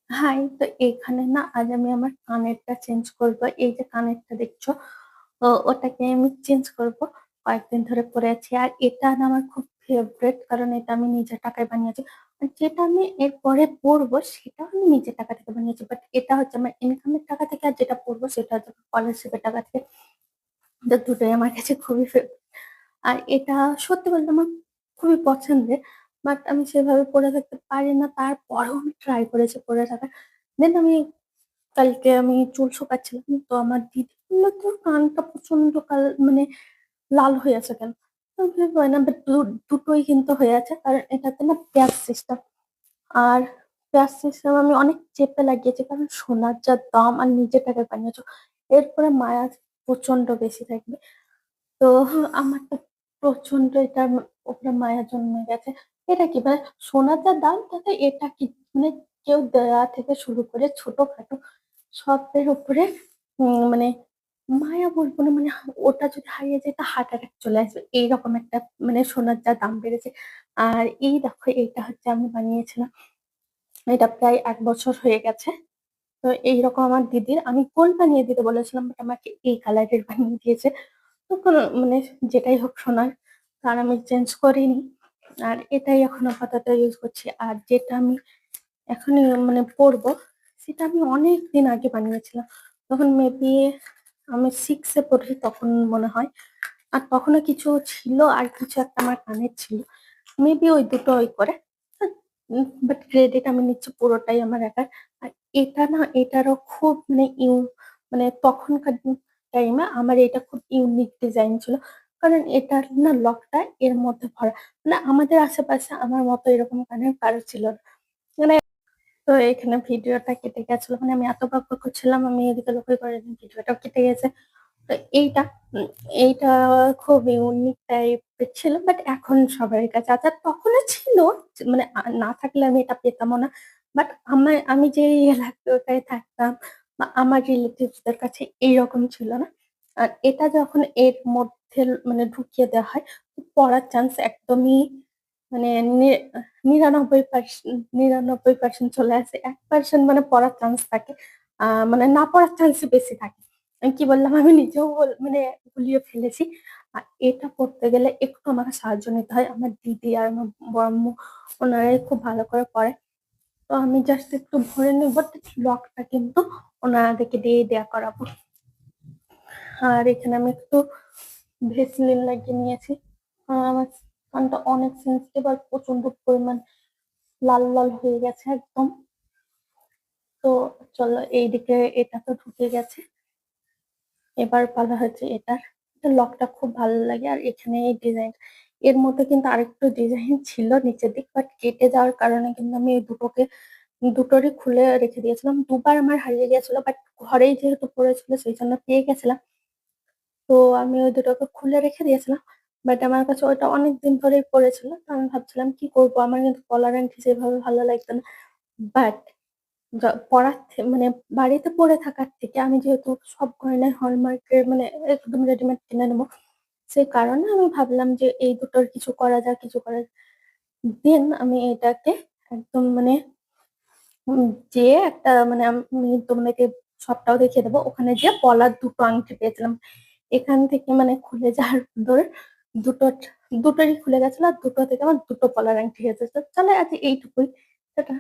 High, তো এখানে না আজ আমি আমার কানেরটা চেঞ্জ করব। এই যে কানেরটা দেখছো, ওটাকে আমি চেঞ্জ করব। কয়েকদিন ধরে পরে আছি। আর এটা না আমার খুব ফেভারিট, কারণ এটা আমি নিজের টাকায় বানিয়েছি। আর যেটা আমি এরপরে পরবো সেটাও আমি নিজের টাকা থেকে বানিয়েছি। বাট এটা হচ্ছে আমার ইনকামের টাকা থেকে, আর যেটা পরবো সেটা হচ্ছে স্কলারশিপের টাকা থেকে। তো দুটোই আমার কাছে খুবই ফেভারিট। আর এটা সত্যি বলতে আমার খুবই পছন্দের। বাট আমি সেভাবে পরে থাকতে পারি না। তারপরেও আমি ট্রাই করেছি পরে থাকার। দেন আমি কালকে আমি চুল শুকাচ্ছিলাম। তো আমার দিদি বলল, "তোর কানটা প্রচন্ড মানে লাল হয়ে আছে কেন?" তো আমি বললাম, "হয় না, বাট দুটোই কিন্তু হয়ে আছে। কারণ এটাতে না প্যাচ সিস্টেম। আর প্যাচ সিস্টেম আমি অনেক চেপে লাগিয়েছি, কারণ সোনার যা দাম আর নিজের টাকায় বানিয়েছো, এরপরে মায়া প্রচন্ড বেশি থাকবে। তো আমার তো প্রচন্ড এটার উপরে মায়া জন্মে গেছে। এটা কি মানে সোনার যা দাম তাতে এটা কি মানে কেউ দেয়া থেকে শুরু করে ছোটখাটো সবের উপরে মানে মায়া বলবো না, মানে ওটা যদি হারিয়ে যায় তো হার্ট অ্যাটাক চলে আসবে। এইরকম একটা মানে সোনার যা দাম বেড়েছে। আর এই দেখো, এইটা হচ্ছে আমি বানিয়েছিলাম। এটা প্রায় ১ বছর হয়ে গেছে। তো এইরকম আমার দিদির আমি গোল্ড বানিয়ে দিতে বলেছিলাম, বাট আমাকে এই কালারের বানিয়ে দিয়েছে। তখন মানে যেটাই হোক সোনার, আর আমি চেঞ্জ করিনি। আর এটাই এখন আপাতত ইউজ করছি। আর যেটা আমি এখন মানে পরবো, সেটা আমি অনেকদিন আগে বানিয়েছিলাম। তখন মেবি আমি 6 এ পড়ি তখন মনে হয়। আর তখনও কিছু ছিল, আর কিছু একটা আমার কানের ছিল। মেবি ওই দুটো ওই করে। বাট ক্রেডিট আমি নিচ্ছি পুরোটাই আমার একার। আর এটা না, এটারও খুব মানে মানে তখনকার টাইমে আমার এটা খুব ইউনিক ডিজাইন ছিল। কারণ এটার না লকটা এর মধ্যে ভরা। মানে আমাদের আশেপাশে আমার মতো এরকম কানের কারো ছিল না। মানে তো এখানে ভিডিওটা কেটে গেছিল। মানে আমি এত বকবক করছিলাম, আমি এদিকে লক্ষ্য করিনি ভিডিওটাও কেটে গেছে। তো উম এইটা খুব ইউনিক টাইপের ছিল। বাট এখন সবার কাছে আছে। আর তখনও ছিল, মানে না থাকলে আমি এটা পেতামও না। বাট আমি যে এলাকাটায় থাকতাম বা আমার রিলেটিভস দের কাছে এইরকম ছিল না। আর এটা যখন এর মধ্যে মানে ঢুকিয়ে দেওয়া হয়, তো পড়ার চান্স একদমই মানে ৯৯% চলে আসে। ১% মানে পড়ার চান্স থাকে। মানে না পড়ার চান্সই বেশি থাকে। আমি কি বললাম, আমি নিজেও মানে গুলিয়ে ফেলেছি। আর এটা করতে গেলে একটু আমাকে সাহায্য নিতে হয়। আমার দিদি আর আমার বড়াম্মু, ওনারাই খুব ভালো করে পড়ায়। তো আমি জাস্ট একটু ভরে নেব, লকটা কিন্তু ওনাদেরকে দিয়ে দেয়া করাবো। আর এখানে আমি একটু ভেসলিন লাগিয়ে নিয়েছি। আমার কানটা অনেক সেনসিটিভ আর প্রচন্ড পরিমাণ লাল লাল হয়ে গেছে একদম। তো চলো, এইদিকে এটা তো ঢুকে গেছে। এবার পালা হচ্ছে এটার। লকটা খুব ভালো লাগে। আর এখানে এই ডিজাইন, এর মধ্যে কিন্তু আরেকটু ডিজাইন ছিল নিচের দিক, বাট কেটে যাওয়ার কারণে কিন্তু আমি এই দুটোরই খুলে রেখে দিয়েছিলাম। দুবার আমার হারিয়ে গেছিল, বাট ঘরেই যেহেতু পড়েছিল সেই জন্য পেয়ে গেছিলাম। তো আমি ওই দুটোকে খুলে রেখে দিয়েছিলাম। বাট আমার কাছে ওইটা অনেকদিন ধরেই পড়েছিল। তো আমি ভাবছিলাম কি করবো, আমার কিন্তু কলার আংটি সেভাবে ভালো লাগতো না। বাট পড়ার মানে বাড়িতে পড়ে থাকার থেকে আমি যেহেতু সব গয়নাই হলমার্কের মানে একদম রেডিমেড কিনে নেবো, সেই কারণে আমি ভাবলাম যে এই দুটোর কিছু করা যাক, কিছু করা যাক। দেন আমি এটাকে একদম মানে উম যেয়ে একটা মানে আমি তোমাদেরকে সবটাও দেখিয়ে দেবো। ওখানে যেয়ে পলার দুটো আংটি পেয়েছিলাম। এখান থেকে মানে খুলে যাওয়ার দৌড়ে দুটো দুটোরই খুলে গেছিল। আর দুটো থেকে আমার দুটো পলার আংটি হয়েছে। তো চলো আজ এইটুকুই। টাটা।